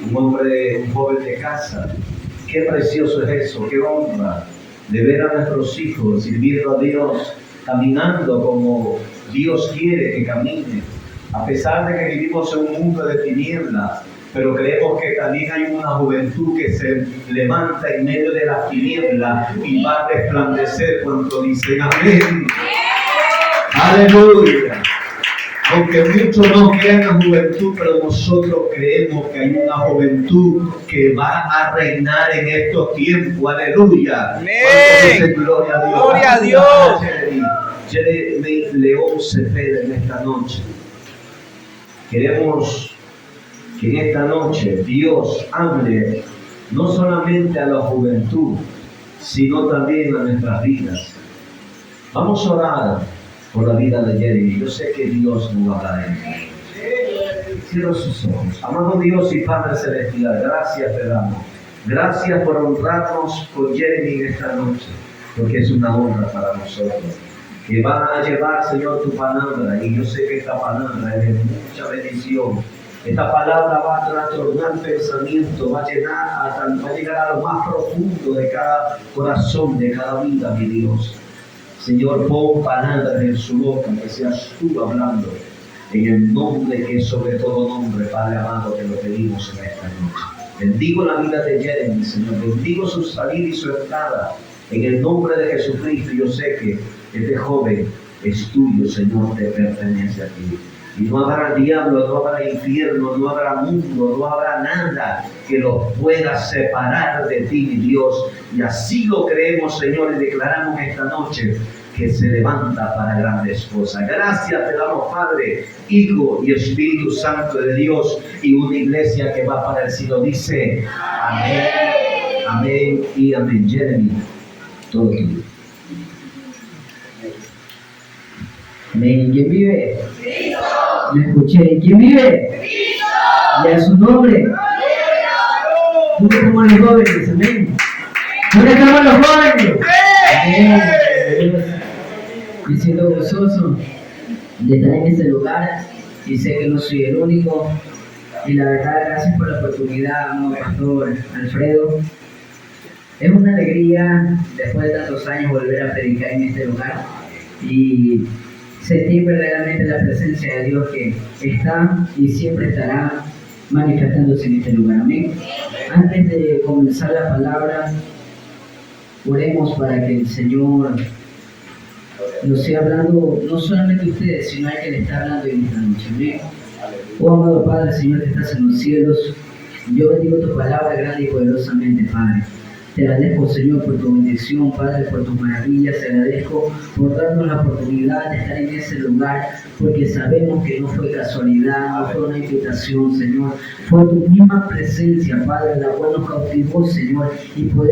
un joven de casa. Qué precioso es eso, qué honra de ver a nuestros hijos sirviendo a Dios, caminando como Dios quiere que camine, a pesar de que vivimos en un mundo de tinieblas, pero creemos que también hay una juventud que se levanta en medio de las tinieblas y va a resplandecer cuando dicen amén. Aleluya. Aunque muchos no crean en la juventud, pero nosotros creemos que hay una juventud que va a reinar en estos tiempos. Aleluya. Amén. Gloria a Dios. Gloria a Dios. Jeremy León Cepeda en esta noche. Queremos que en esta noche Dios hable no solamente a la juventud, sino también a nuestras vidas. Vamos a orar por la vida de Jeremy. Yo sé que Dios nos va a hablar en él. Cierra sus ojos. Amado Dios y Padre Celestial, gracias te damos. Gracias por honrarnos con Jeremy en esta noche, porque es una honra para nosotros. Que van a llevar, Señor, tu palabra, y yo sé que esta palabra es de mucha bendición. Esta palabra va a trastornar pensamiento, va a llegar a lo más profundo de cada corazón, de cada vida, mi Dios. Señor, pon palabras en su boca, que seas tú hablando, en el nombre que es sobre todo nombre, Padre amado, te lo pedimos en esta noche. Bendigo la vida de Jeremy, Señor, bendigo su salida y su entrada, en el nombre de Jesucristo. Yo sé que este joven es tuyo, Señor, te pertenece a ti. Y no habrá diablo, no habrá infierno, no habrá mundo, no habrá nada que los pueda separar de ti, mi Dios. Y así lo creemos, Señor, y declaramos esta noche que se levanta para grandes cosas. Gracias te damos, Padre, Hijo y Espíritu Santo de Dios, y una iglesia que va para el cielo dice amén, amén y amén. Jeremy, todo tuyo. Amén. ¿Quién vive? Cristo. ¿Me escuché? ¿Quién vive? Cristo. Y a su nombre. ¿Dónde estamos los jóvenes? Amén. ¿Dónde estamos los jóvenes? Amén. Me siento gozoso de estar en este lugar y sé que no soy el único. Y la verdad, gracias por la oportunidad, amado Pastor Alfredo. Es una alegría, después de tantos años, volver a predicar en este lugar y sentir verdaderamente la presencia de Dios que está y siempre estará manifestándose en este lugar. Amén. Antes de comenzar la palabra, oremos para que el Señor nos siga hablando, no solamente a ustedes, sino a que le está hablando en esta noche. Amén. Oh amado Padre, Señor que estás en los cielos, yo bendigo tu palabra grande y poderosamente, Padre. Te agradezco, Señor, por tu bendición, Padre, por tus maravillas. Te agradezco por darnos la oportunidad de estar en ese lugar, porque sabemos que no fue casualidad, no fue una invitación, Señor. Fue tu misma presencia, Padre, la cual nos cautivó, Señor. Y por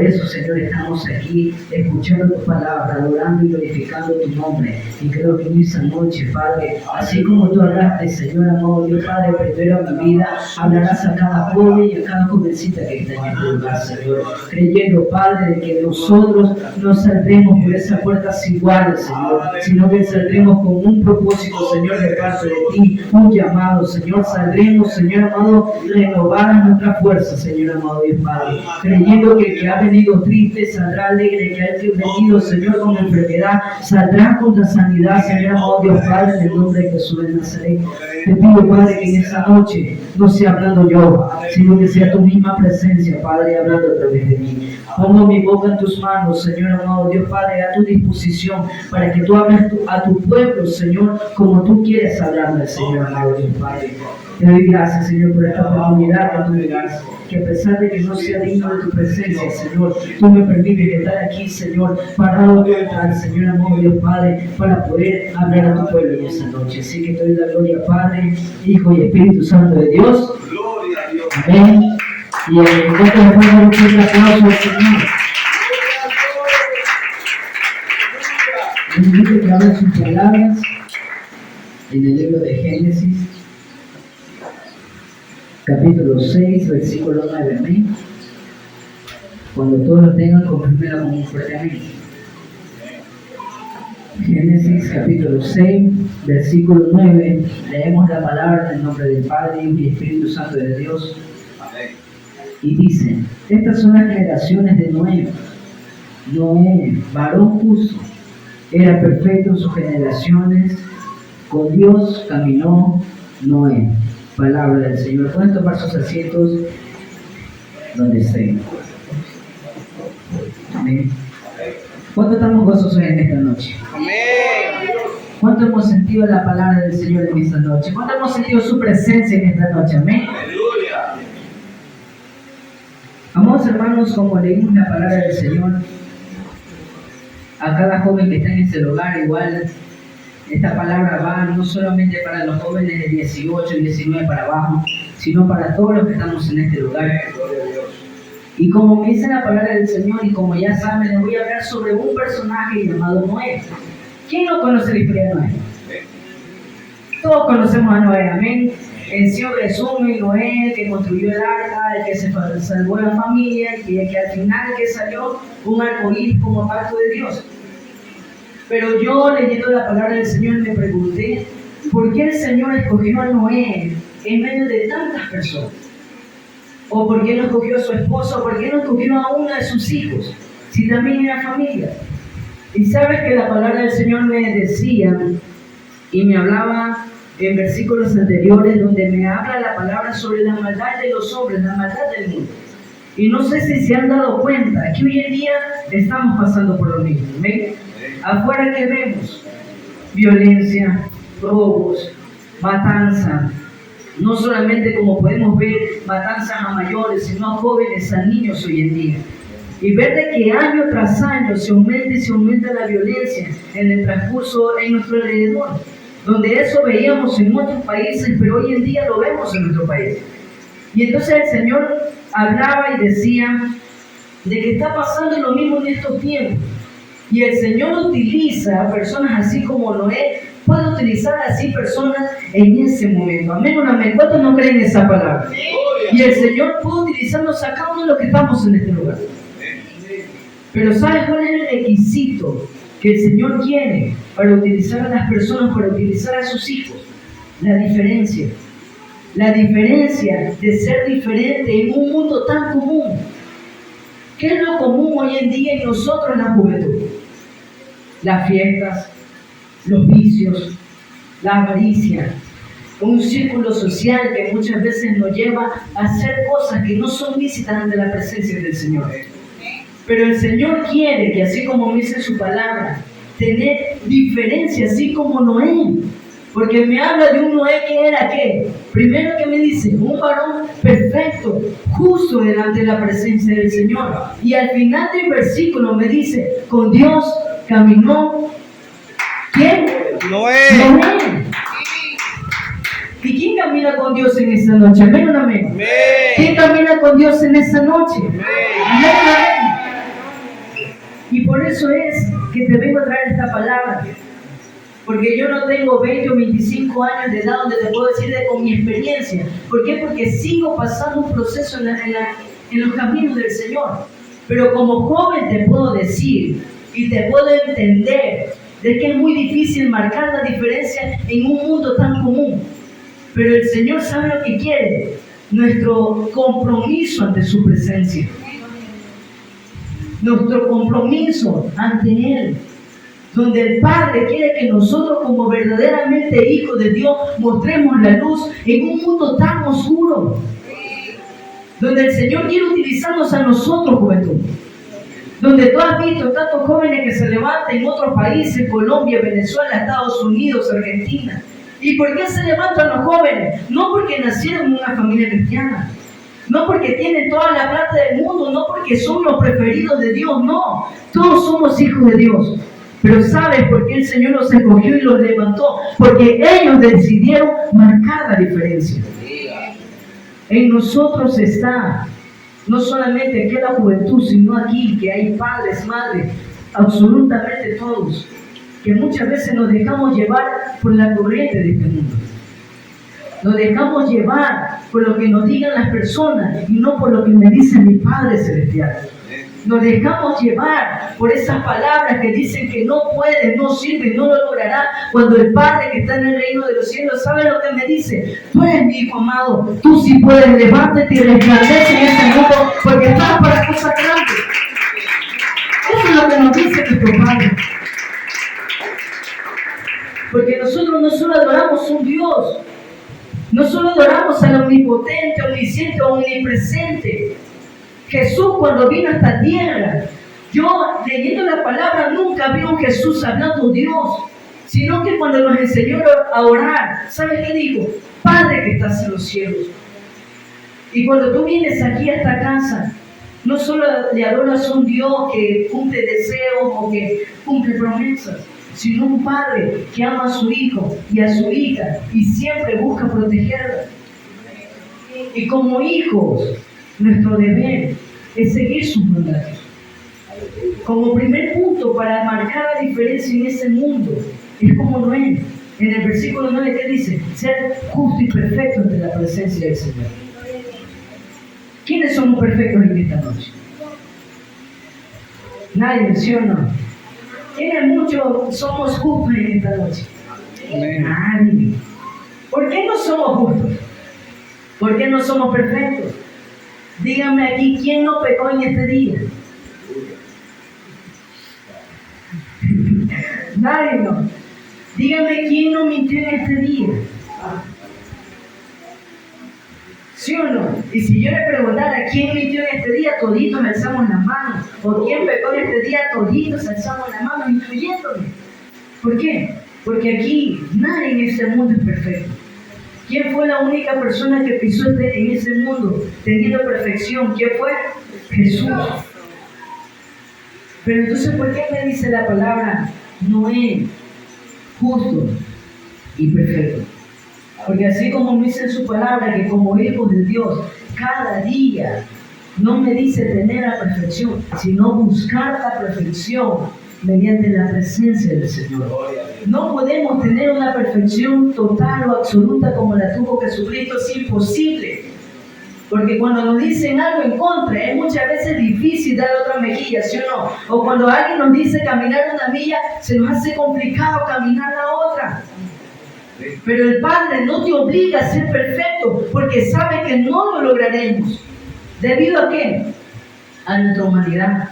eso, Señor, estamos aquí escuchando tu palabra, adorando y glorificando tu nombre. Y creo que en esa noche, Padre, así como tú hablaste, Señor, amado Dios, Padre, primero a mi vida, hablarás a cada joven y a cada jovencita que está en este lugar, Señor. Creyendo, Padre, de que nosotros no saldremos por esa puerta igual, Señor, sino que saldremos con un propósito, Señor, de parte de ti, un llamado, Señor. Saldremos, Señor amado, renovar nuestra fuerza, Señor amado Dios Padre, creyendo que el que ha venido triste saldrá alegre, que el que ha venido, Señor, con enfermedad saldrá con la sanidad, Señor amado Dios Padre, en el nombre de Jesús de Nazaret. Te pido, Padre, que en esa noche no sea hablando yo, sino que sea tu misma presencia, Padre, hablando a través de mí. Pongo mi boca en tus manos, Señor amado Dios Padre, a tu disposición, para que tú hables a tu pueblo, Señor, como tú quieres hablarle, Señor amado Dios Padre. Te doy gracias, Señor, por esta oportunidad que tú me das, que a pesar de que no sea digno de tu presencia, Señor, tú me permites estar aquí, Señor, parado a tu altar, Señor amado Dios Padre, para poder hablar a tu pueblo en esta noche. Así que te doy la gloria, Padre, Hijo y Espíritu Santo de Dios. Gloria a Dios. Amén. Y en el momento de poner un aplauso al Señor. Les invito a que abran sus palabras en el libro de Génesis, capítulo 6, versículo 9. Amén. Cuando todos lo tengan, confirmen con un fuerte amén. Génesis, capítulo 6, versículo 9. Leemos la palabra en el nombre del Padre, Hijo y Espíritu Santo de Dios. Y dice, estas son las generaciones de Noé. Noé, varón justo, era perfecto en sus generaciones, con Dios caminó Noé. Palabra del Señor. Pueden tomar sus asientos donde estén. Amén. ¿Cuánto estamos gozosos en esta noche? ¿Cuánto hemos sentido la palabra del Señor en esta noche? ¿Cuánto hemos sentido su presencia en esta noche? Amén. Amados hermanos, como leímos la palabra del Señor, a cada joven que está en este lugar, igual, esta palabra va no solamente para los jóvenes de 18, 19 para abajo, sino para todos los que estamos en este lugar. Y como me dice la palabra del Señor, y como ya saben, les voy a hablar sobre un personaje llamado Noé. ¿Quién no conoce la historia de Noé? Todos conocemos a Noé, amén. En sí resumen, Noé, el que construyó el arca, el que se salvó la familia, y que al final que salió un arcoíris como pacto de Dios. Pero yo, leyendo la palabra del Señor, me pregunté, ¿por qué el Señor escogió a Noé en medio de tantas personas? ¿O por qué no escogió a su esposo? ¿Por qué no escogió a uno de sus hijos? Si también era familia. Y sabes que la palabra del Señor me decía, y me hablaba en versículos anteriores, donde me habla la palabra sobre la maldad de los hombres, la maldad del mundo. Y no sé si se han dado cuenta que hoy en día estamos pasando por lo mismo. ¿Ven? Afuera que vemos violencia, robos, matanza. No solamente como podemos ver matanzas a mayores, sino a jóvenes, a niños hoy en día. Y ver de que año tras año se aumenta y se aumenta la violencia en el transcurso en nuestro alrededor. Donde eso veíamos en otros países, pero hoy en día lo vemos en nuestro país. Y entonces el Señor hablaba y decía de que está pasando lo mismo en estos tiempos. Y el Señor utiliza a personas así como Noé, puede utilizar así personas en ese momento. Amén o amén. ¿Cuántos no creen esa palabra? Y el Señor puede utilizarnos a cada uno de los que estamos en este lugar. Pero ¿sabes cuál es el requisito que el Señor quiere para utilizar a las personas, para utilizar a sus hijos? La diferencia. La diferencia de ser diferente en un mundo tan común. ¿Qué es lo común hoy en día en nosotros, la juventud? Las fiestas, los vicios, la avaricia, un círculo social que muchas veces nos lleva a hacer cosas que no son lícitas ante la presencia del Señor. Pero el Señor quiere que, así como dice su palabra, tener diferencia, así como Noé. Porque me habla de un Noé que era ¿qué? Primero que me dice, un varón perfecto, justo delante de la presencia del Señor. Y al final del versículo me dice, con Dios caminó, ¿quién? Noé. Noé. ¿Y quién camina con Dios en esta noche? Amén o amén. Amén. ¿Quién camina con Dios en esta noche? Amén. Amén, amén. Y por eso es que te vengo a traer esta palabra. Porque yo no tengo 20 o 25 años de edad donde te puedo decir con mi experiencia. ¿Por qué? Porque sigo pasando un proceso en los caminos del Señor. Pero como joven te puedo decir y te puedo entender de que es muy difícil marcar la diferencia en un mundo tan común. Pero el Señor sabe lo que quiere, nuestro compromiso ante su presencia. Nuestro compromiso ante Él. Donde el Padre quiere que nosotros como verdaderamente hijos de Dios mostremos la luz en un mundo tan oscuro. Donde el Señor quiere utilizarnos a nosotros, juventud. Donde tú has visto tantos jóvenes que se levantan en otros países, Colombia, Venezuela, Estados Unidos, Argentina. ¿Y por qué se levantan los jóvenes? No porque nacieron en una familia cristiana. No porque tienen toda la plata del mundo, no porque son los preferidos de Dios, no. Todos somos hijos de Dios. Pero ¿sabes por qué el Señor los escogió y los levantó? Porque ellos decidieron marcar la diferencia. En nosotros está, no solamente aquí la juventud, sino aquí que hay padres, madres, absolutamente todos, que muchas veces nos dejamos llevar por la corriente de este mundo. Nos dejamos llevar por lo que nos digan las personas y no por lo que me dice mi Padre Celestial. nos dejamos llevar por esas palabras que dicen que no puedes, no sirve, no lo logrará, cuando el Padre que está en el reino de los cielos sabe lo que me dice: tú eres mi hijo amado, tú sí puedes, levántate y resplandece en este mundo, porque estás para cosas grandes. Eso es lo que nos dice nuestro Padre. Porque nosotros no solo adoramos a un Dios, no solo adoramos al omnipotente, omnisciente, omnipresente. Jesús, cuando vino a esta tierra, yo leyendo la palabra nunca vi a un Jesús hablando Dios, sino que cuando nos enseñó a orar, ¿sabes qué dijo? Padre que estás en los cielos. Y cuando tú vienes aquí a esta casa, no solo le adoras a un Dios que cumple deseos o que cumple promesas, sino un Padre que ama a su hijo y a su hija y siempre busca protegerla. Y como hijos, nuestro deber es seguir sus mandatos. Como primer punto para marcar la diferencia en ese mundo, es como Noé. En el versículo 9, ¿qué dice? Ser justo y perfecto ante la presencia del Señor. ¿Quiénes somos perfectos en esta noche? Nadie, ¿sí o no? ¿Quiénes muchos somos justos en esta noche? Nadie. ¿Por qué no somos justos? ¿Por qué no somos perfectos? Díganme aquí, ¿quién no pecó en este día? Nadie no. Díganme, ¿quién no mintió en este día? ¿Sí o no? Y si yo le preguntara quién mintió en este día, toditos alzamos las manos. O quién pecó en este día, toditos alzamos las manos, incluyéndome. ¿Por qué? Porque aquí nadie en este mundo es perfecto. ¿Quién fue la única persona que pisó en ese mundo teniendo perfección? ¿Quién fue? Jesús. Pero entonces, ¿por qué me dice la palabra Noé, justo y perfecto? Porque así como me dice en su palabra que como hijos de Dios, cada día no me dice tener la perfección, sino buscar la perfección mediante la presencia del Señor. No podemos tener una perfección total o absoluta como la tuvo Jesucristo, es imposible. Porque cuando nos dicen algo en contra, es muchas veces difícil dar otra mejilla, ¿sí o no? O cuando alguien nos dice caminar una milla, se nos hace complicado caminar la otra. Pero el Padre no te obliga a ser perfecto, porque sabe que no lo lograremos. ¿Debido a qué? A nuestra humanidad.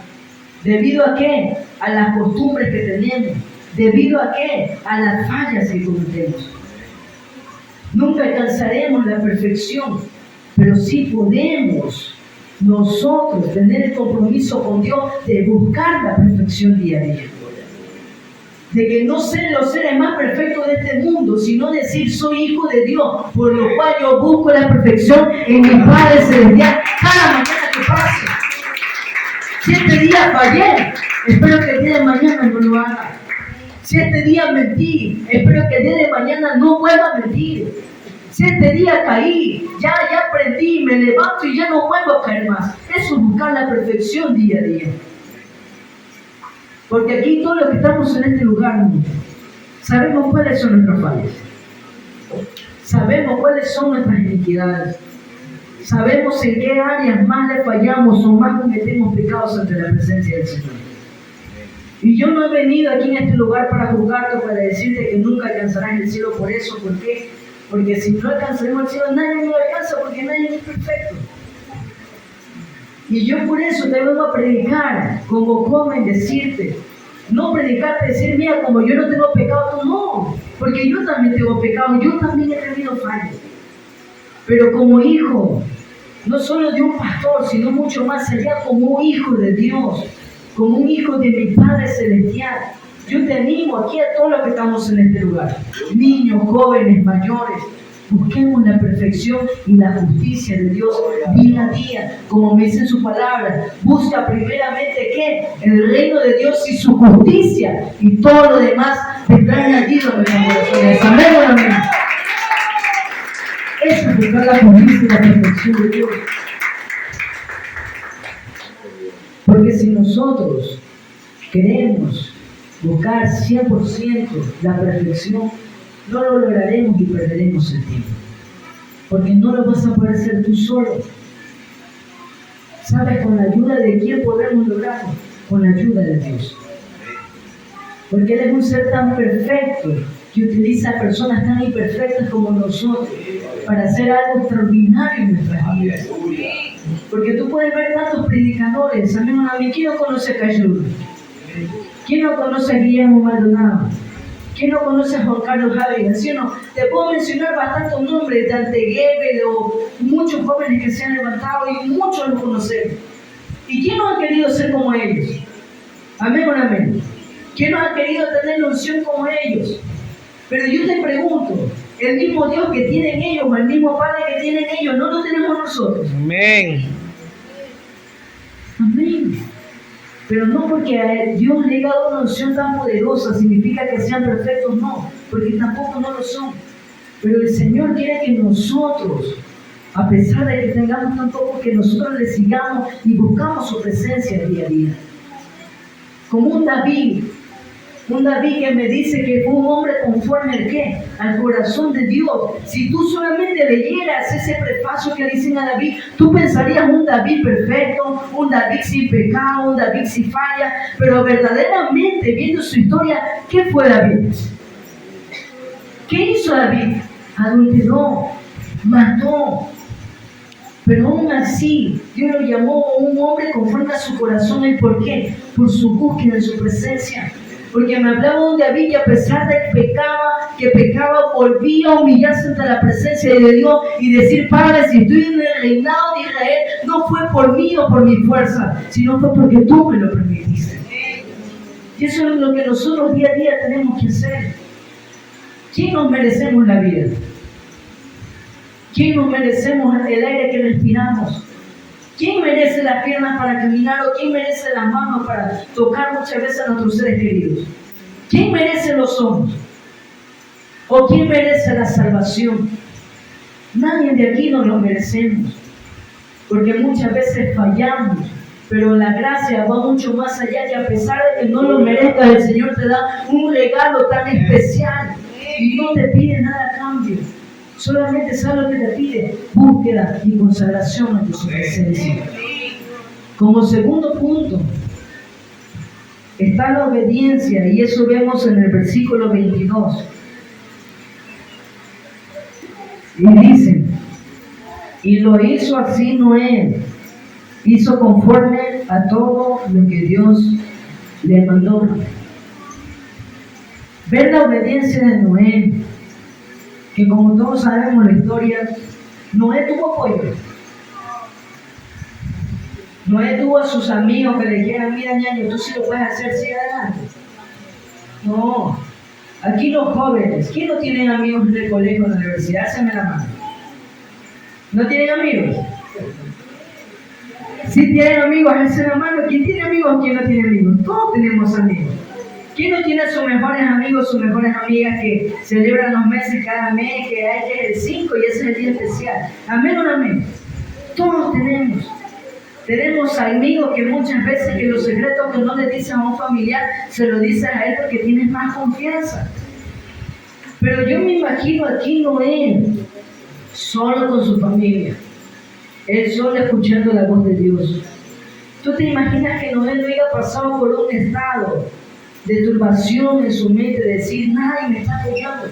¿Debido a qué? A las costumbres que tenemos. ¿Debido a qué? A las fallas que cometemos. Nunca alcanzaremos la perfección, pero sí podemos nosotros tener el compromiso con Dios de buscar la perfección día a día. De que no ser los seres más perfectos de este mundo, sino decir soy hijo de Dios, por lo cual yo busco la perfección en mi Padre Celestial cada mañana que pase. Si este día fallé, espero que el día de mañana no lo haga. Si este día mentí, espero que el día de mañana no vuelva a mentir. Si este día caí, ya aprendí, me levanto y ya no vuelvo a caer más. Eso es buscar la perfección día a día. Porque aquí todos los que estamos en este lugar, sabemos cuáles son nuestras fallas. Sabemos cuáles son nuestras iniquidades. Sabemos en qué áreas más le fallamos o más cometemos pecados ante la presencia del Señor. Y yo no he venido aquí en este lugar para juzgarte o para decirte que nunca alcanzarás el cielo por eso. ¿Por qué? Porque si no alcanzaremos el cielo, nadie lo alcanza porque nadie es perfecto. Y yo por eso te vengo a predicar como joven, decirte, no predicarte, decir, mira, como yo no tengo pecado, tú no, porque yo también tengo pecado, yo también he tenido fallas. Pero como hijo, no solo de un pastor, sino mucho más allá, como un hijo de Dios, como un hijo de mi Padre Celestial, yo te animo aquí a todos los que estamos en este lugar, niños, jóvenes, mayores. Busquemos la perfección y la justicia de Dios día a día, como me dice en su palabra. Busca primeramente ¿qué? El reino de Dios y su justicia, y todo lo demás vendrá añadido a nuestros corazones. Amén o amén. Eso es buscar la justicia y la perfección de Dios. Porque si nosotros queremos buscar 100% la perfección, no lo lograremos y perderemos el tiempo. Porque no lo vas a poder hacer tú solo. ¿Sabes con la ayuda de quién podemos lograrlo? Con la ayuda de Dios. Porque Él es un ser tan perfecto que utiliza a personas tan imperfectas como nosotros para hacer algo extraordinario en nuestras vidas. Porque tú puedes ver tantos predicadores, a mí, ¿quién no conoce a Cayuno? ¿Quién no conoce a Guillermo Maldonado? ¿Quién no conoce a Juan Carlos Ávila? ¿Sí o no? Te puedo mencionar bastantes nombres de Anteguebe o muchos jóvenes que se han levantado y muchos los conocemos. ¿Y quién no ha querido ser como ellos? Amén o amén. ¿Quién no ha querido tener la unción como ellos? Pero yo te pregunto, el mismo Dios que tienen ellos, o el mismo Padre que tienen ellos, ¿no lo tenemos nosotros? Amén. Amén. Pero no porque a Dios le haya dado una unción tan poderosa significa que sean perfectos, no, porque tampoco no lo son. Pero el Señor quiere que nosotros, a pesar de que tengamos tan poco, que nosotros le sigamos y buscamos su presencia día a día. Como un David que me dice que fue un hombre conforme al ¿qué? Al corazón de Dios. Si tú solamente leyeras ese prefacio que dicen a David, tú pensarías un David perfecto, un David sin pecado, un David sin falla, pero verdaderamente viendo su historia, ¿qué fue David? ¿Qué hizo David? Adulteró, mató. Pero aún así, Dios lo llamó un hombre conforme a su corazón. ¿Y por qué? Por su búsqueda en su presencia. Porque me hablaba de un David que a pesar de que pecaba, volvía a humillarse ante la presencia de Dios y decir: Padre, si estoy en el reinado de Israel, no fue por mí o por mi fuerza, sino fue porque tú me lo permitiste. Y eso es lo que nosotros día a día tenemos que hacer. ¿Quién nos merecemos la vida? ¿Quién nos merecemos el aire que respiramos? ¿Quién merece las piernas para caminar o quién merece las manos para tocar muchas veces a nuestros seres queridos? ¿Quién merece los ojos? ¿O quién merece la salvación? Nadie de aquí nos lo merecemos, porque muchas veces fallamos, pero la gracia va mucho más allá y a pesar de que no lo merezcas, el Señor te da un regalo tan especial y no te pide nada a cambio. Solamente sabe lo que te pide: búsqueda y consagración ante su presencia. Como segundo punto está la obediencia, y eso vemos en el versículo 22. Y dice: y lo hizo así Noé, hizo conforme a todo lo que Dios le mandó. Ver la obediencia de Noé, que como todos sabemos la historia, Noé tuvo apoyo. Noé tuvo a sus amigos que le dijeran: mira, ñaño, tú sí lo puedes hacer, sigue adelante. No, aquí los jóvenes, ¿quién no tienen amigos en el colegio, en la universidad? Hácenme la mano. ¿No tienen amigos? Si tienen amigos, hácenme la mano. ¿Quién tiene amigos? ¿Quién no tiene amigos? Todos tenemos amigos. ¿Quién no tiene sus mejores amigos, sus mejores amigas que celebran los meses cada mes, que es el 5 y ese es el día especial? Amén o no amén. Todos tenemos. Tenemos amigos que muchas veces que los secretos que no le dicen a un familiar, se lo dicen a él porque tienes más confianza. Pero yo me imagino aquí Noé, solo con su familia. Él solo escuchando la voz de Dios. ¿Tú te imaginas que Noé no haya pasado por un estado de turbación en su mente, de decir: nadie me está apoyando?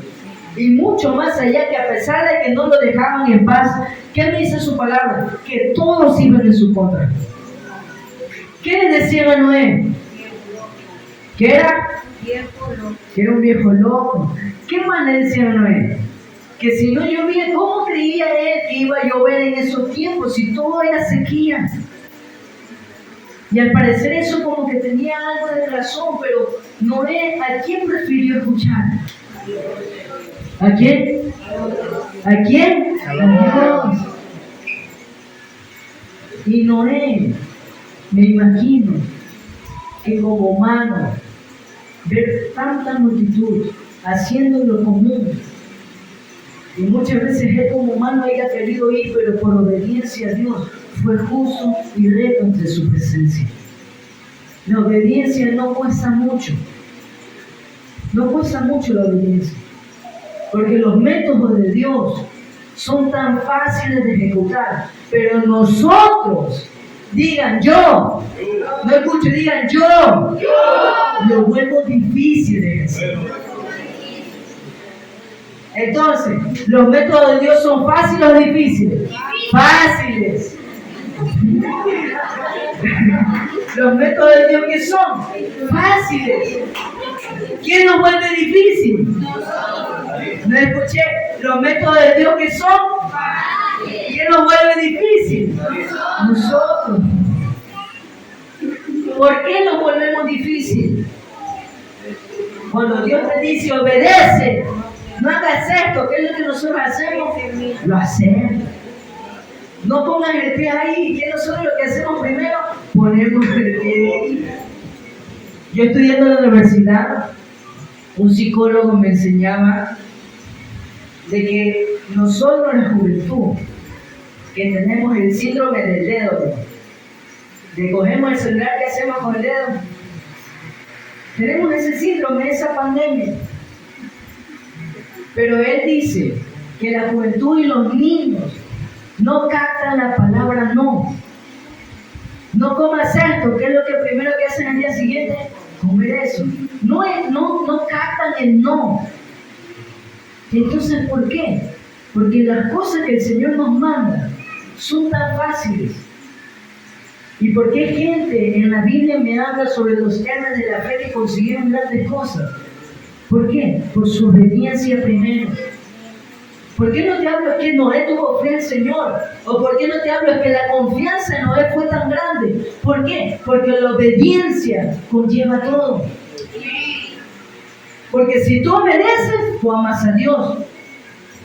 Y mucho más allá, que a pesar de que no lo dejaban en paz, ¿qué me dice su palabra? Que todos iban en su contra. ¿Qué le decían a Noé? ¿Que era? Que era un viejo loco. ¿Qué más le decían a Noé? Que si no llovía, ¿cómo creía él que iba a llover en esos tiempos si todo era sequía? Y al parecer eso como que tenía algo de razón, pero Noé, ¿a quién prefirió escuchar? ¿A quién? ¿A quién? A Dios. Y Noé, me imagino que como humano, ver tanta multitud haciendo lo común, y muchas veces él como humano haya querido ir, pero por obediencia a Dios fue justo y recto ante su presencia. La obediencia no cuesta mucho. No cuesta mucho la obediencia. Porque los métodos de Dios son tan fáciles de ejecutar. Pero nosotros Digan yo. No escucho, digan yo. Lo vuelvo difícil de vencer. Entonces, ¿los métodos de Dios son fáciles o difíciles? Fáciles. Los métodos de Dios, ¿qué son? Fáciles. ¿Quién los vuelve difíciles? No escuché. Los métodos de Dios, ¿qué son? ¿Quién los vuelve difíciles? Nosotros. ¿Por qué los volvemos difíciles? Cuando Dios te dice obedece, no hagas esto, ¿qué es lo que nosotros hacemos? Lo hacemos. No pongan el pie ahí, ¿qué es nosotros lo que hacemos primero? Ponemos el pie ahí. Yo estudiando en la universidad, un psicólogo me enseñaba de que nosotros en la juventud, que tenemos el síndrome del dedo, de cogemos el celular, ¿qué hacemos con el dedo? Tenemos ese síndrome, esa pandemia. Pero él dice que la juventud y los niños no captan la palabra no. No comas esto, que es lo que primero que hacen al día siguiente, comer eso. No captan el no. Entonces, ¿por qué? Porque las cosas que el Señor nos manda son tan fáciles. ¿Y por qué gente en la Biblia me habla sobre los héroes de la fe que consiguieron grandes cosas? ¿Por qué? Por su obediencia primero. ¿Por qué no te hablo que Noé tuvo fe al Señor? ¿O por qué no te hablo que la confianza en Noé fue tan grande? ¿Por qué? Porque la obediencia conlleva todo. Porque si tú obedeces, tú amas a Dios.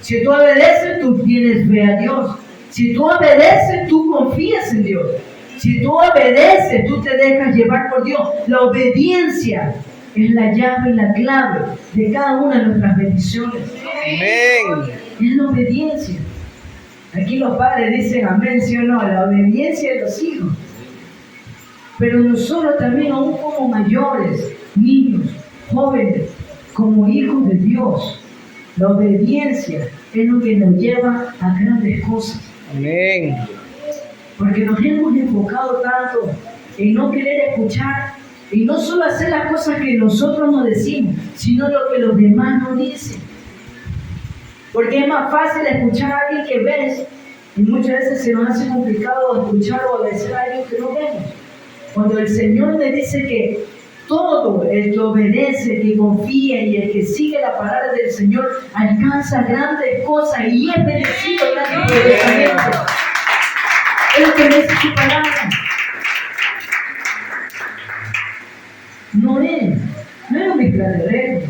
Si tú obedeces, tú tienes fe a Dios. Si tú obedeces, tú confías en Dios. Si tú obedeces, tú te dejas llevar por Dios. La obediencia es la llave y la clave de cada una de nuestras bendiciones. Amén. Es la obediencia. Aquí los padres dicen amén, sí o no, la obediencia de los hijos. Pero nosotros también, aún como mayores, niños, jóvenes, como hijos de Dios, la obediencia es lo que nos lleva a grandes cosas. Amén. Porque nos hemos enfocado tanto en no querer escuchar y no solo hacer las cosas que nosotros nos decimos, sino lo que los demás nos dicen. Porque es más fácil escuchar a alguien que ves y muchas veces se nos hace complicado escuchar o obedecer a alguien que no vemos. Cuando el Señor me dice que todo el que obedece, que confía y el que sigue la palabra del Señor alcanza grandes cosas y es bendecido grandemente. Es lo que me dice su palabra. Noé no era un extraterrestre.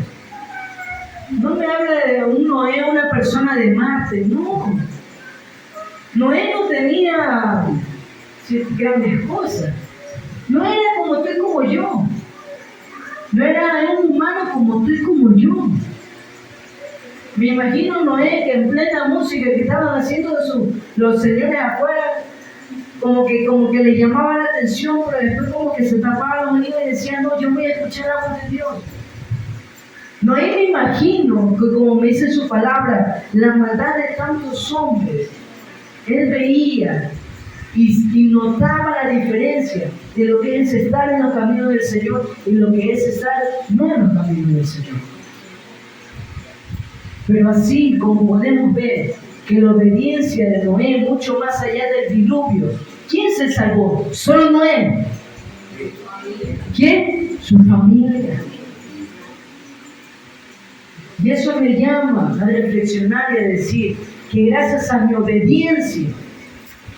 No me habla de un Noé, una persona de Marte, no. Noé no tenía grandes cosas. No era como tú y como yo. No era un humano como tú y como yo. Me imagino Noé que en plena música que estaban haciendo los señores afuera, como que le llamaba la atención, pero después como que se tapaba los oídos y decía, no, yo voy a escuchar la voz de Dios. Noé me imagino que, como me dice su palabra, la maldad de tantos hombres, él veía y notaba la diferencia de lo que es estar en los caminos del Señor y lo que es estar no en los caminos del Señor. Pero así como podemos ver que la obediencia de Noé, mucho más allá del diluvio, ¿quién se salvó? Solo Noé. ¿Quién? Su familia. Y eso me llama a reflexionar y a decir que gracias a mi obediencia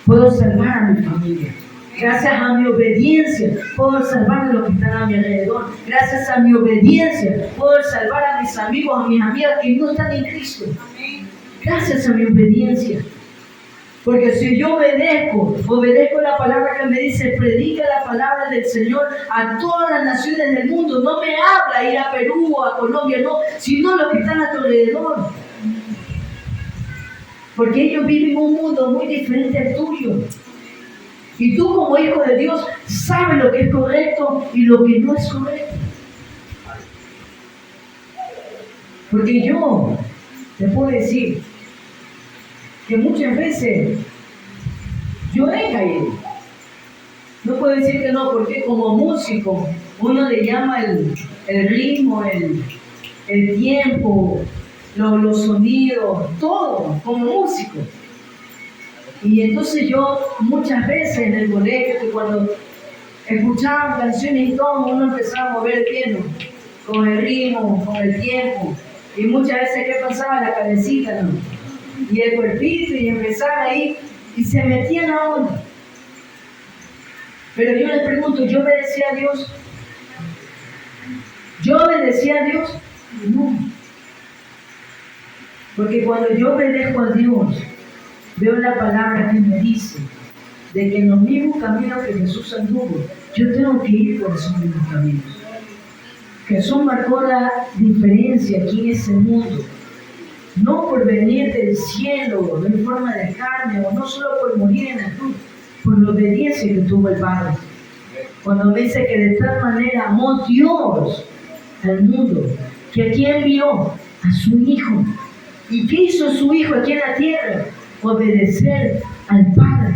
puedo salvar a mi familia. Gracias a mi obediencia puedo salvar a los que están a mi alrededor. Gracias a mi obediencia puedo salvar a mis amigos, a mis amigas que no están en Cristo. Gracias a mi obediencia. Porque si yo obedezco la palabra que me dice, predica la palabra del Señor a todas las naciones del mundo. No me habla ir a Perú o a Colombia, no, sino los que están a tu alrededor. Porque ellos viven un mundo muy diferente al tuyo. Y tú como hijo de Dios sabes lo que es correcto y lo que no es correcto. Porque yo te puedo decir que muchas veces yo he caído. puedo decir que no, porque como músico uno le llama el ritmo, el tiempo, los sonidos, todo, como músico. Y entonces yo muchas veces en el colegio, que cuando escuchaban canciones y todo, uno empezaba a mover el piano, con el ritmo, con el tiempo. Y muchas veces, ¿qué pasaba? La cabecita, ¿no? Y el cuerpito, y empezaba ahí, y se metía en la onda. Pero yo les pregunto, ¿yo obedecía a Dios? ¿Yo obedecía a Dios? No. Porque cuando yo obedezco a Dios, veo la palabra que me dice de que en los mismos caminos que Jesús anduvo, yo tengo que ir por esos mismos caminos. Jesús marcó la diferencia aquí en ese mundo. No por venir del cielo en forma de carne, o no solo por morir en la cruz, por la obediencia que tuvo el Padre. Cuando me dice que de tal manera amó Dios al mundo, que aquí envió a su Hijo. ¿Y qué hizo su Hijo aquí en la tierra? Obedecer al Padre,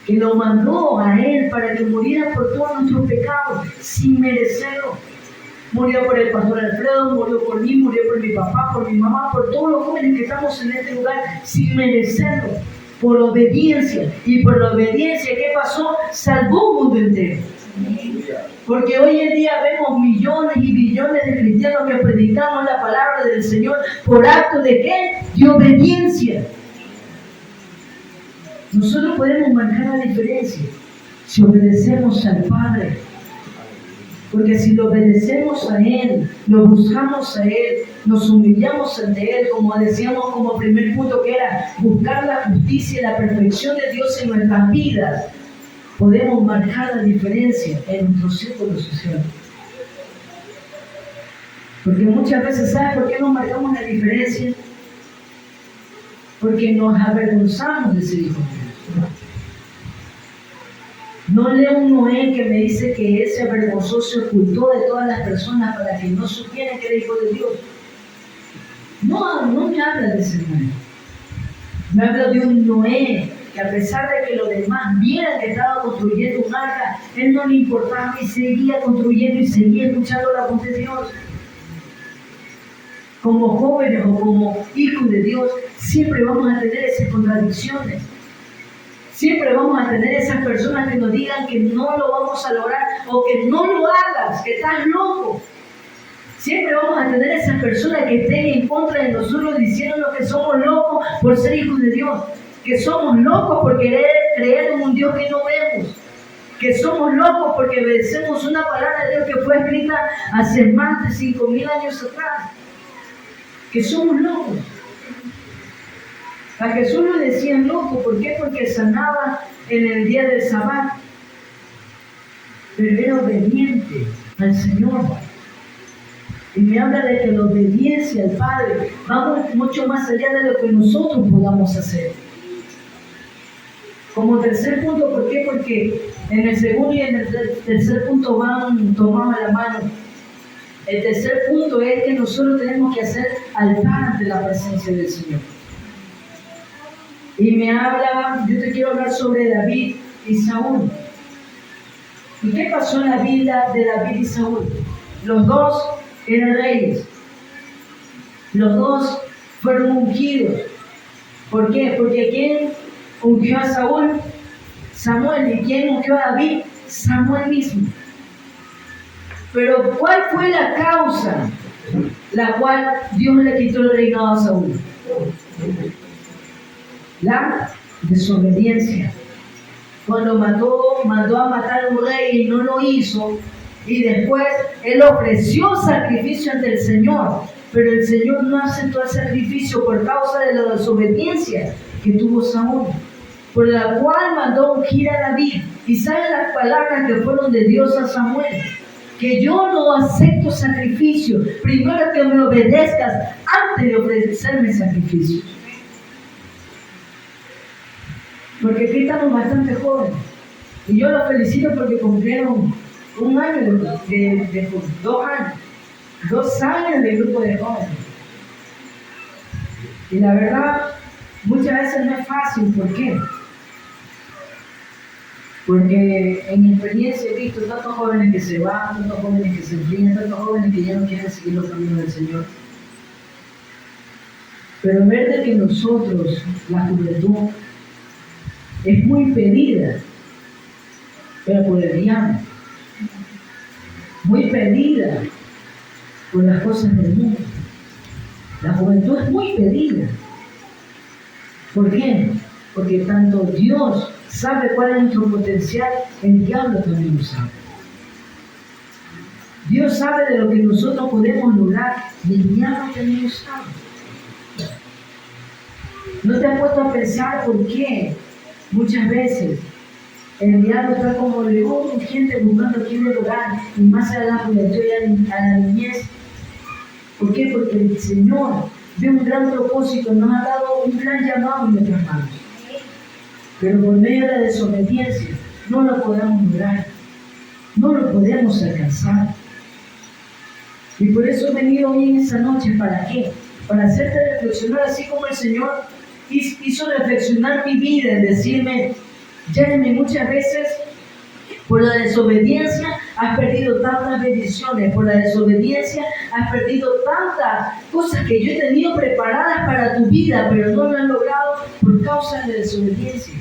que lo mandó a Él para que muriera por todos nuestros pecados, sin merecerlo. Murió por el pastor Alfredo, murió por mí, murió por mi papá, por mi mamá, por todos los jóvenes que estamos en este lugar, sin merecerlo, por obediencia. Y por la obediencia, ¿qué pasó? Salvó un mundo entero. Porque hoy en día vemos millones y billones de cristianos que predicamos la palabra del Señor por acto de ¿qué? De obediencia. Nosotros podemos marcar la diferencia si obedecemos al Padre. Porque si lo obedecemos a Él, lo buscamos a Él, nos humillamos ante Él, como decíamos como primer punto que era buscar la justicia y la perfección de Dios en nuestras vidas, podemos marcar la diferencia en nuestro círculo social. Porque muchas veces, ¿sabes por qué no marcamos la diferencia? Porque nos avergonzamos de ser hijos de Dios. No leo un Noé que me dice que él se avergonzó, se ocultó de todas las personas para que no supieran que era hijo de Dios. No me habla de ese Noé. Me habla de un Noé que a pesar de que los demás vieran que estaba construyendo un arca, él no le importaba y seguía construyendo y seguía escuchando la voz de Dios. Como jóvenes o como hijos de Dios, siempre vamos a tener esas contradicciones. Siempre vamos a tener esas personas que nos digan que no lo vamos a lograr o que no lo hagas, que estás loco. Siempre vamos a tener esas personas que estén en contra de nosotros diciéndonos que somos locos por ser hijos de Dios, que somos locos por querer creer en un Dios que no vemos, que somos locos porque obedecemos una palabra de Dios que fue escrita hace más de 5,000 años atrás, que somos locos. A Jesús lo decían loco, ¿por qué? Porque sanaba en el día del Sabbat, pero era obediente al Señor. Y me habla de que la obediencia al Padre va mucho más allá de lo que nosotros podamos hacer. Como tercer punto, ¿por qué? Porque en el segundo y en el tercer punto van tomados a la mano. El tercer punto es que nosotros tenemos que hacer altar ante la presencia del Señor. Y me habla, yo te quiero hablar sobre David y Saúl. ¿Y qué pasó en la vida de David y Saúl? Los dos eran reyes. Los dos fueron ungidos. ¿Por qué? Porque ¿quién ungió a Saúl? Samuel. ¿Y quién ungió a David? Samuel mismo. Pero ¿cuál fue la causa la cual Dios le quitó el reinado a Saúl? La desobediencia. Cuando mandó a matar a un rey y no lo hizo, y después él ofreció sacrificio ante el Señor, pero el Señor no aceptó el sacrificio por causa de la desobediencia que tuvo Saúl, por la cual mandó ungir a David. Y saben las palabras que fueron de Dios a Samuel: que yo no acepto sacrificio, primero que me obedezcas antes de ofrecerme sacrificio. Porque aquí estamos bastante jóvenes. Y yo los felicito porque cumplieron 1 año, 2 años. 2 años de grupo de jóvenes. Y la verdad, muchas veces no es fácil. ¿Por qué? Porque en mi experiencia he visto tantos jóvenes que se van, tantos jóvenes que se enfrían, tantos jóvenes que ya no quieren seguir los caminos del Señor. Pero ver de que nosotros, la juventud, es muy pedida, pero por el diablo, muy pedida por las cosas del mundo. La juventud es muy pedida. ¿Por qué? Porque tanto Dios sabe cuál es nuestro potencial, el diablo también lo sabe. Dios sabe de lo que nosotros podemos lograr y el diablo también lo sabe. ¿No te has puesto a pensar por qué muchas veces el diablo está como león urgente buscando a quién devorar y más a la juventud y a la niñez? ¿Por qué? Porque el Señor de un gran propósito nos ha dado un gran llamado en nuestras manos. Pero por medio de la desobediencia no lo podemos lograr, no lo podemos alcanzar. Y por eso he venido hoy en esta noche, ¿para qué? Para hacerte reflexionar, así como el Señor hizo reflexionar mi vida, en decirme, Jeremy, muchas veces por la desobediencia has perdido tantas bendiciones, por la desobediencia has perdido tantas cosas que yo he tenido preparadas para tu vida, pero no lo han logrado por causa de la desobediencia.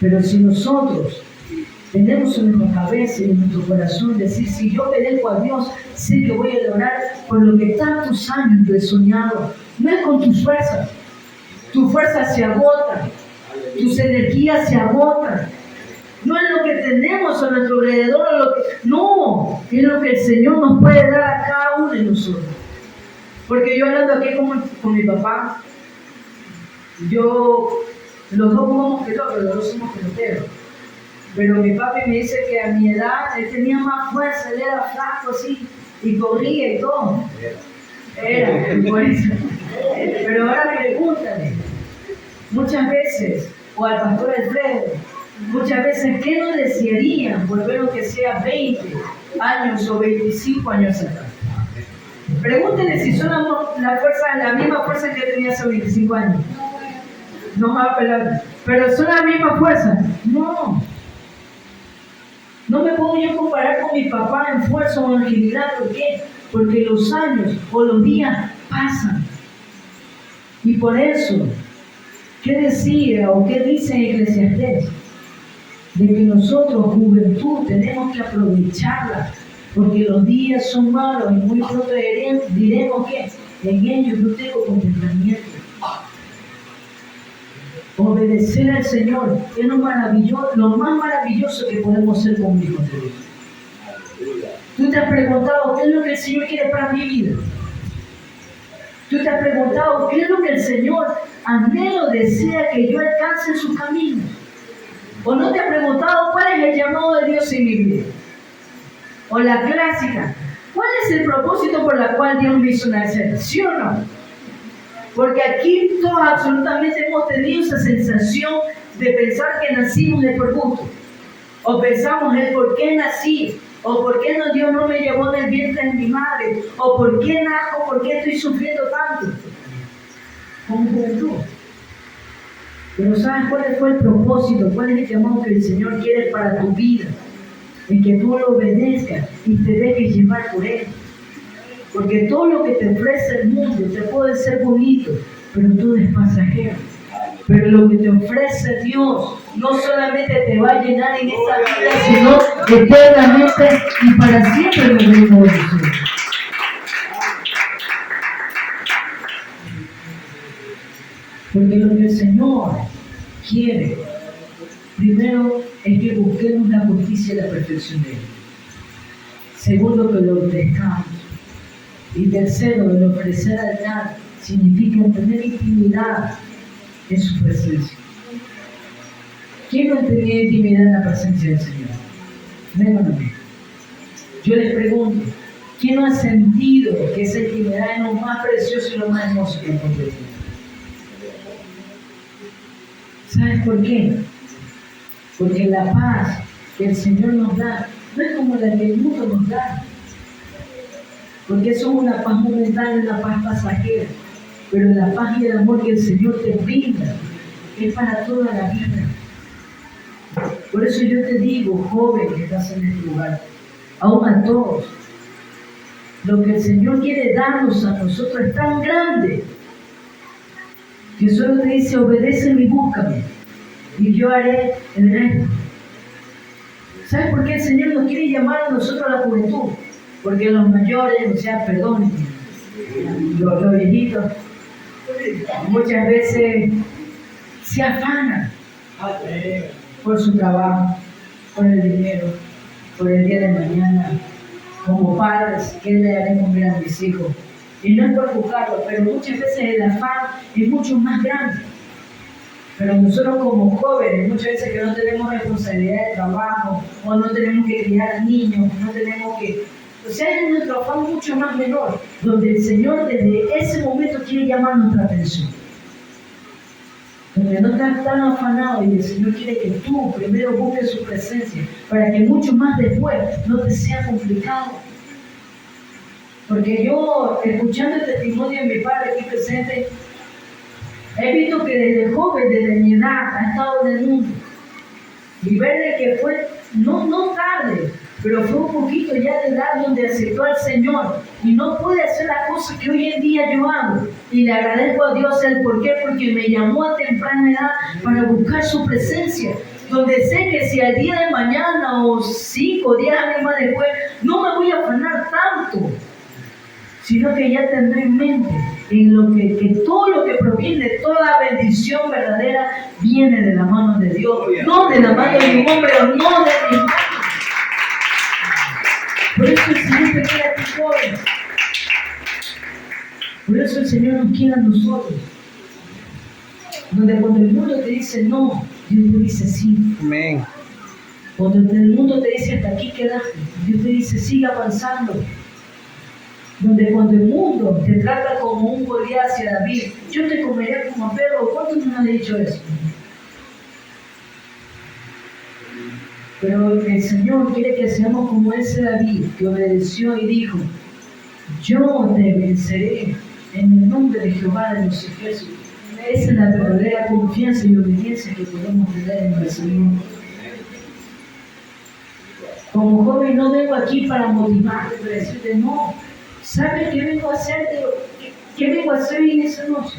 Pero si nosotros tenemos en nuestra cabeza y en nuestro corazón decir, si yo obedezco a Dios, sé que voy a lograr por lo que tantos años he soñado. No es con tus fuerzas se agotan, tus energías se agotan. No es lo que tenemos a nuestro alrededor, no, es lo que el Señor nos puede dar a cada uno de nosotros. Porque yo hablando aquí con mi papá, los dos jugamos pelota, pero los dos somos peloteros. Pero mi papi me dice que a mi edad él tenía más fuerza, él era flaco así, y corría y todo. Por eso. Pero ahora pregúntale, muchas veces, o al pastor Alfredo, muchas veces, ¿qué nos desearían por ver lo que sea 20 años o 25 años atrás? Pregúntenle si son la misma fuerza que tenía hace 25 años. No va a pelar. Pero son la misma fuerza. No. No me puedo yo comparar con mi papá en fuerza o en agilidad. ¿Por qué? Porque los años o los días pasan. Y por eso, ¿qué decía o qué dice Eclesiastés? De que nosotros, juventud, tenemos que aprovecharla. Porque los días son malos y muy pronto diremos que en ellos no tengo contentamiento. Obedecer al Señor es lo más maravilloso que podemos hacer como hijos de Dios. Tú te has preguntado, ¿qué es lo que el Señor quiere para mi vida? Tú te has preguntado, ¿qué es lo que el Señor anhelo, desea que yo alcance en sus caminos? ¿O no te has preguntado cuál es el llamado de Dios en mi vida? O la clásica, ¿cuál es el propósito por el cual Dios me hizo nacer? ¿Sí o no? Porque aquí todos absolutamente hemos tenido esa sensación de pensar que nacimos de por gusto. O pensamos el por qué nací, o por qué Dios no me llevó del vientre de mi madre, o por qué najo, por qué estoy sufriendo tanto. Como juventud. Pero ¿sabes cuál fue el propósito? ¿Cuál es el llamado que el Señor quiere para tu vida? En que tú lo obedezcas y te dejes llevar por Él. Porque todo lo que te ofrece el mundo te puede ser bonito, pero todo es pasajero. Pero lo que te ofrece Dios no solamente te va a llenar en esta vida, sino eternamente y para siempre en el reino de Jesús. Porque lo que el Señor quiere, primero, es que busquemos la justicia y la perfección de Él. Segundo, que lo obedezcamos. Y tercero, el ofrecer altar significa tener intimidad en su presencia. ¿Quién no tenía intimidad en la presencia del Señor? Díganme. Yo les pregunto, ¿quién no ha sentido que esa intimidad es lo más precioso y lo más hermoso que encontré? ¿Sabes por qué? Porque la paz que el Señor nos da no es como la que el mundo nos da. Porque eso es una paz momentánea, una paz pasajera. Pero la paz y el amor que el Señor te brinda es para toda la vida. Por eso yo te digo, joven que estás en este lugar, aún a todos, lo que el Señor quiere darnos a nosotros es tan grande que solo te dice, obedéceme y búscame, y yo haré el resto. ¿Sabes por qué el Señor nos quiere llamar a nosotros a la juventud? Porque los mayores, o sea, perdón, los viejitos, muchas veces se afanan por su trabajo, por el dinero, por el día de mañana. Como padres, ¿qué le haré comer a mis hijos? Y no es por juzgarlo, pero muchas veces el afán es mucho más grande. Pero nosotros como jóvenes, muchas veces que no tenemos responsabilidad de trabajo, o no tenemos que criar a niños, no tenemos que... O sea, es nuestro afán mucho más menor, donde el Señor desde ese momento quiere llamar nuestra atención. Donde no estás tan afanado y el Señor quiere que tú primero busques su presencia, para que mucho más después no te sea complicado. Porque yo, escuchando el testimonio de mi padre aquí presente, he visto que desde joven, desde mi edad, ha estado en el mundo. Y ver de que fue, no tarde, pero fue un poquito ya de edad donde aceptó al Señor. Y no puede hacer las cosas que hoy en día yo hago. Y le agradezco a Dios el por qué, porque me llamó a temprana edad para buscar su presencia. Donde sé que si al día de mañana o 5 o 10 años más después, no me voy a afanar tanto, sino que ya tendré en mente en lo que todo lo que proviene, toda bendición verdadera viene de la mano de Dios, no de la mano de un hombre o no de mi mano. Por eso el Señor te quiere a ti, joven. Por eso el Señor nos quiere a nosotros. Donde cuando el mundo te dice no, Dios te dice sí. Amén. Cuando el mundo te dice hasta aquí quedaste, Dios te dice sigue avanzando. Donde cuando el mundo te trata como un Goliat hacia David, yo te comeré como a perro. ¿Cuántos nos han dicho eso? Pero el Señor quiere que seamos como ese David que obedeció y dijo, yo te venceré en el nombre de Jehová de los ejércitos. Esa es la verdadera confianza y obediencia que podemos tener en el Señor. Como joven no vengo aquí para motivarte, para decirte no. ¿Sabes qué vengo a hacer? ¿Qué vengo a hacer en esa noche?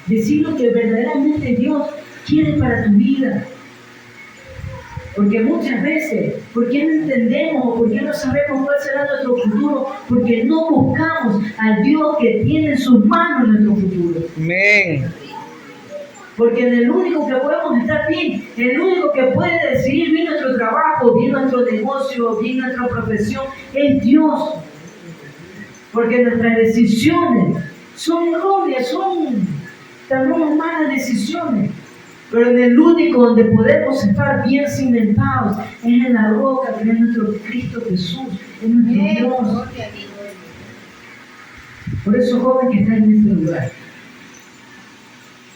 Decir lo que verdaderamente Dios quiere para tu vida. Porque muchas veces, ¿por qué no entendemos o por qué no sabemos cuál será nuestro futuro? Porque no buscamos al Dios que tiene en sus manos nuestro futuro. Amén. Porque en el único que podemos estar bien, el único que puede decidir bien nuestro trabajo, bien nuestro negocio, bien nuestra profesión, es Dios. Porque nuestras decisiones son erróneas, tomamos malas decisiones. Pero en el único donde podemos estar bien cimentados es en la roca que es nuestro Cristo Jesús, es nuestro Dios. Por eso, joven que está en este lugar,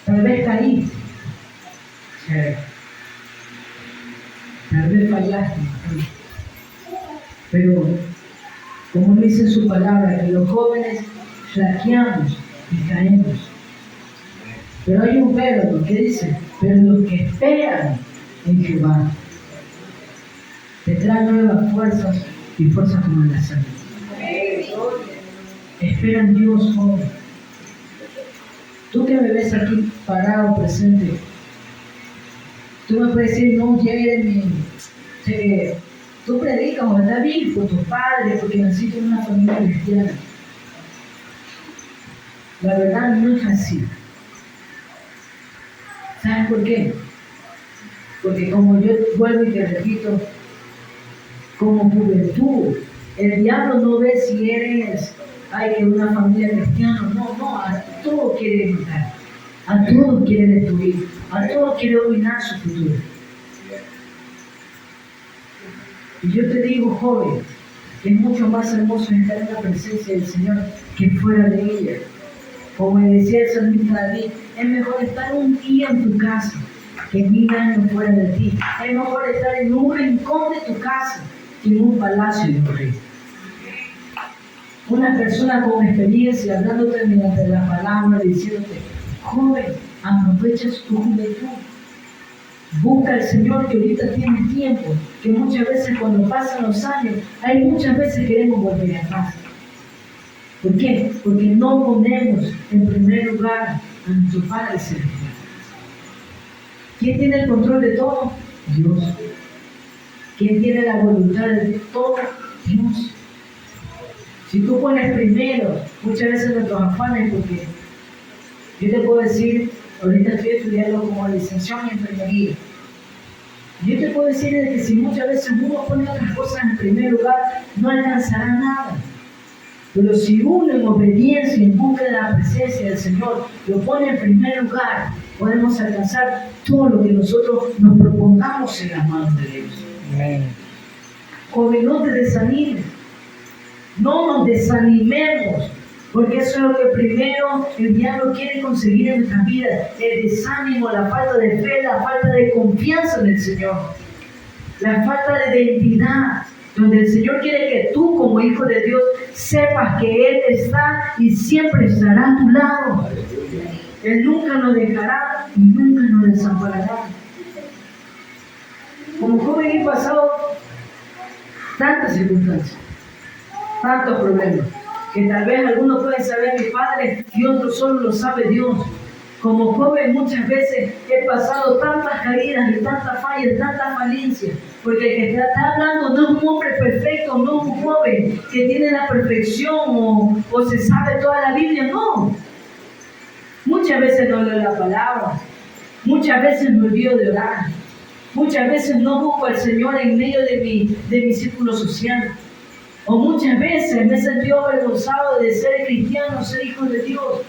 tal vez caíste, tal vez fallaste, pero como dice su palabra, que los jóvenes flaqueamos y caemos. Pero hay un pero que dice, pero los que esperan en Jehová tendrán nuevas fuerzas y fuerzas como las alas. Espera en Dios, joven. Tú que me ves aquí parado, presente, tú me puedes decir, no, Jeremy, tú predicas o estás bien por tus padres, porque naciste en una familia cristiana. La verdad no es así. ¿Sabes por qué? Porque como yo vuelvo y te repito, como juventud, el diablo no ve si eres de una familia cristiana, no, a todo quiere matar, a todo quiere destruir, a todo quiere arruinar su futuro. Y yo te digo, joven, que es mucho más hermoso estar en la presencia del Señor que fuera de ella. Como decía el salmista David, es mejor estar un día en tu casa que 1000 años fuera de ti. Es mejor estar en un rincón de tu casa que en un palacio de un rey. Una persona con experiencia hablándote mediante la palabra, diciéndote, joven, Aprovecha tu juventud. Busca al Señor, que ahorita tiene tiempo, que muchas veces cuando pasan los años, hay muchas veces queremos volver atrás. ¿Por qué? Porque no ponemos en primer lugar a nuestro Padre Celestial. ¿Quién tiene el control de todo? Dios. ¿Quién tiene la voluntad de todo? Dios. Si tú pones primero, muchas veces nuestros afanes, porque yo te puedo decir, ahorita estoy estudiando como licenciado en enfermería. Yo te puedo decir que si muchas veces uno pone otras cosas en primer lugar, no alcanzará nada. Pero si uno en obediencia, en busca de la presencia del Señor, lo pone en primer lugar, podemos alcanzar todo lo que nosotros nos propongamos en las manos de Dios. Amén. Joven, no te desanimes. No nos desanimemos, porque eso es lo que primero el diablo quiere conseguir en nuestras vidas: el desánimo, la falta de fe, la falta de confianza en el Señor, la falta de identidad, donde el Señor quiere que tú, como hijo de Dios, sepas que Él está y siempre estará a tu lado. Él nunca nos dejará y nunca nos desamparará. Como joven he pasado tantas circunstancias, tantos problemas, que tal vez algunos pueden saber mi padre y otros solo lo sabe Dios. Como joven muchas veces he pasado tantas caídas y tantas fallas, tantas falencias, porque el que te está hablando no es un hombre perfecto, no es un joven que tiene la perfección o se sabe toda la Biblia, no. Muchas veces no leo la palabra, muchas veces me olvido de orar, muchas veces no busco al Señor en medio de mi círculo social. O muchas veces me he sentido avergonzado de ser cristiano, ser hijo de Dios.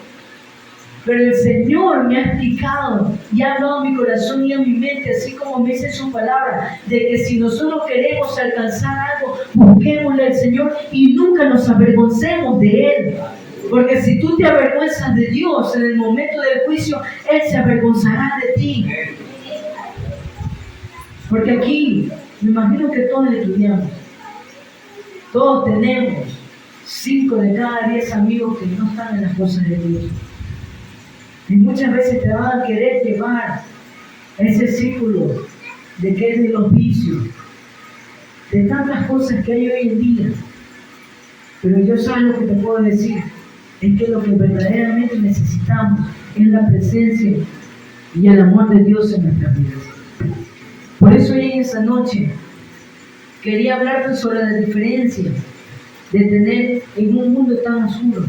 Pero el Señor me ha explicado y ha hablado en mi corazón y en mi mente, así como me dice su palabra, de que si nosotros queremos alcanzar algo, busquémosle al Señor y nunca nos avergoncemos de Él. Porque si tú te avergüenzas de Dios en el momento del juicio, Él se avergonzará de ti. Porque aquí, me imagino que todos estudiamos. Todos tenemos 5 de cada 10 amigos que no están en las cosas de Dios. Y muchas veces te van a querer llevar a ese círculo de que es de los vicios, de tantas cosas que hay hoy en día. Pero yo sé lo que te puedo decir, es que lo que verdaderamente necesitamos es la presencia y el amor de Dios en nuestras vidas. Por eso hoy en esa noche quería hablarte sobre la diferencia de tener en un mundo tan oscuro.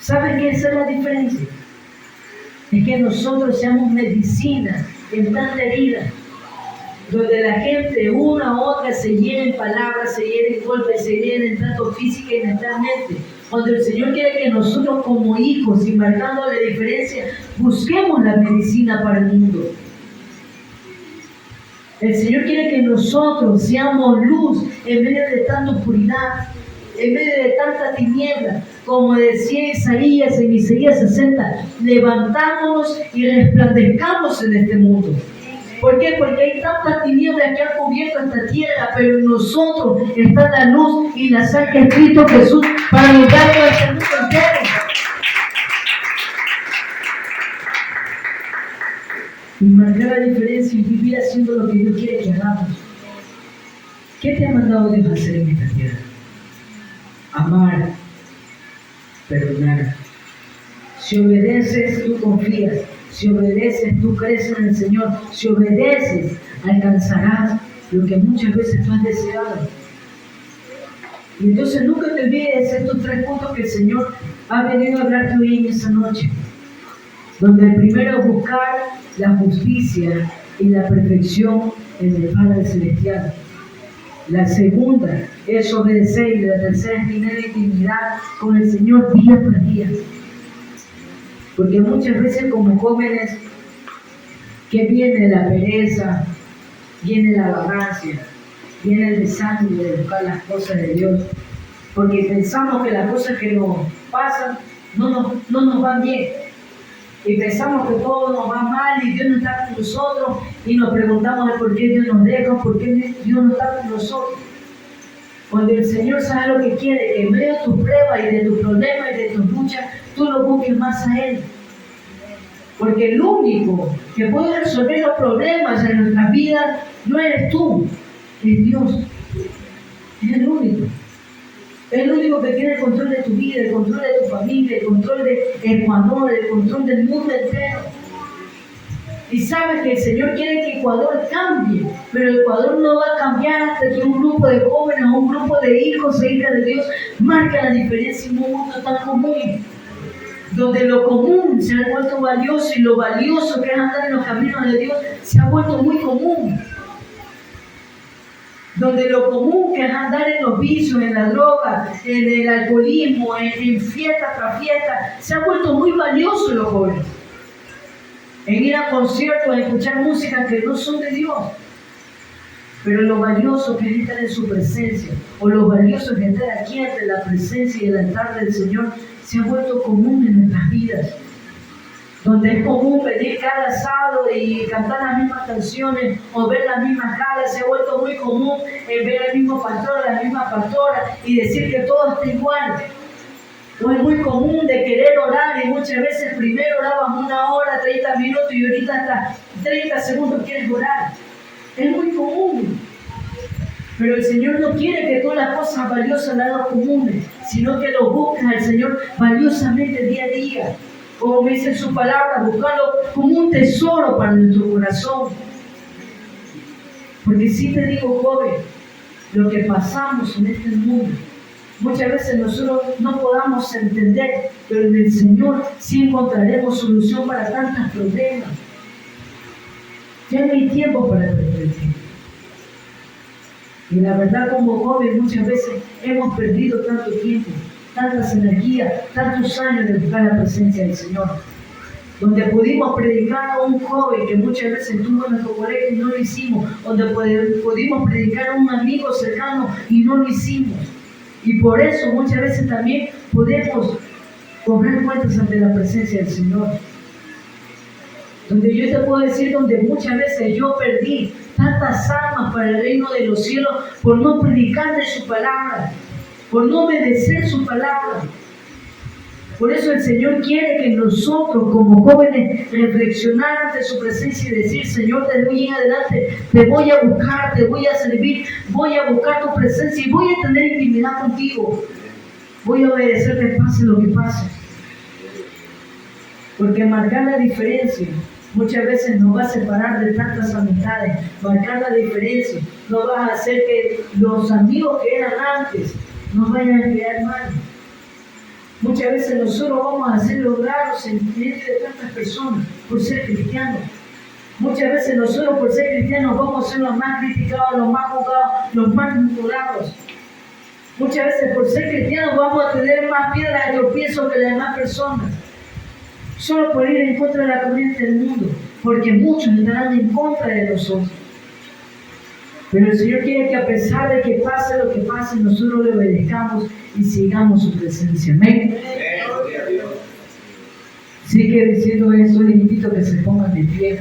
¿Sabes qué es la diferencia? Es que nosotros seamos medicina en tanta herida, donde la gente una a otra se hiera en palabras, se hiera en golpes, se hiera en trato físico y mentalmente. Donde el Señor quiere que nosotros como hijos, y marcando la diferencia, busquemos la medicina para el mundo. El Señor quiere que nosotros seamos luz en medio de tanta oscuridad, en medio de tanta tiniebla. Como decía Isaías en Isaías 60, levantámonos y resplandezcamos en este mundo. ¿Por qué? Porque hay tantas tinieblas que han cubierto esta tierra, pero en nosotros está la luz y la sal que ha Cristo Jesús para ayudarnos a este mundo entero. Y marcar la diferencia y vivir haciendo lo que Dios quiere que hagamos. ¿Qué te ha mandado Dios a hacer en esta tierra? Amar, perdonar. Si obedeces, tú confías. Si obedeces, tú crees en el Señor. Si obedeces, alcanzarás lo que muchas veces tú has deseado. Y entonces nunca te olvides de estos 3 puntos que el Señor ha venido a hablarte hoy en esta noche. Donde el primero es buscar la justicia y la perfección en el Padre Celestial. La segunda es obedecer, y la tercera es tener intimidad con el Señor día tras día. Porque muchas veces como jóvenes, que viene la pereza, viene la vagancia, viene el desánimo de buscar las cosas de Dios. Porque pensamos que las cosas que nos pasan no nos van bien. Y pensamos que todo nos va mal y Dios no está con nosotros, y nos preguntamos por qué Dios nos deja, por qué Dios no está con nosotros. Cuando el Señor sabe lo que quiere, que en medio de tus pruebas y de tus problemas y de tus luchas, tú lo busques más a Él. Porque el único que puede resolver los problemas en nuestras vidas no eres tú, es Dios. Es el único. Es el único que tiene el control de tu vida, el control de tu familia, el control de Ecuador, el control del mundo entero. Y sabes que el Señor quiere que Ecuador cambie, pero Ecuador no va a cambiar hasta que un grupo de jóvenes o un grupo de hijos e hijas de Dios marque la diferencia en un mundo tan común, donde lo común se ha vuelto valioso y lo valioso que es andar en los caminos de Dios se ha vuelto muy común. Donde lo común que es andar en los vicios, en la droga, en el alcoholismo, en fiesta tras fiesta, se ha vuelto muy valioso en los jóvenes. En ir a conciertos, a escuchar música que no son de Dios. Pero lo valioso que es estar en su presencia, o lo valioso que es estar aquí ante la presencia y el altar del Señor, se ha vuelto común en nuestras vidas. Donde es común venir cada sábado y cantar las mismas canciones o ver las mismas caras, se ha vuelto muy común ver al mismo pastor, a la misma pastora y decir que todo está igual. O es muy común de querer orar y muchas veces primero orábamos 1 hora, 30 minutos y ahorita hasta 30 segundos quieres orar. Es muy común. Pero el Señor no quiere que todas las cosas valiosas las hagas comunes, sino que lo buscas al Señor valiosamente día a día. Como me dice su palabra, buscarlo como un tesoro para nuestro corazón. Porque sí te digo, joven, lo que pasamos en este mundo, muchas veces nosotros no podamos entender, pero en el Señor sí encontraremos solución para tantos problemas. Ya no hay tiempo para perder el tiempo. Y la verdad, como joven, muchas veces hemos perdido tanto tiempo, tantas energías, tantos años de buscar la presencia del Señor. Donde pudimos predicar a un joven que muchas veces estuvo en nuestro colegio y no lo hicimos. Donde pudimos predicar a un amigo cercano y no lo hicimos. Y por eso muchas veces también podemos cobrar cuentas ante la presencia del Señor. Donde yo te puedo decir, donde muchas veces yo perdí tantas almas para el reino de los cielos por no predicar de su palabra, por no obedecer su palabra. Por eso el Señor quiere que nosotros como jóvenes reflexionar ante su presencia y decir: Señor, desde hoy en adelante te voy a buscar, te voy a servir, voy a buscar tu presencia y voy a tener intimidad contigo. Voy a obedecerte pase lo que pase. Porque marcar la diferencia muchas veces nos va a separar de tantas amistades. Marcar la diferencia nos va a hacer que los amigos que eran antes nos vayan a quedar mal. Muchas veces nosotros vamos a ser los raros en medio de tantas personas por ser cristianos. Muchas veces nosotros por ser cristianos vamos a ser los más criticados, los más juzgados, los más murmurados. Muchas veces por ser cristianos vamos a tener más piedras de tropiezo que las demás personas. Solo por ir en contra de la corriente del mundo, porque muchos estarán en contra de nosotros. Pero el Señor quiere que a pesar de que pase lo que pase, nosotros le obedezcamos y sigamos su presencia. Amén. Sigue diciendo eso, les invito a que se pongan de pie.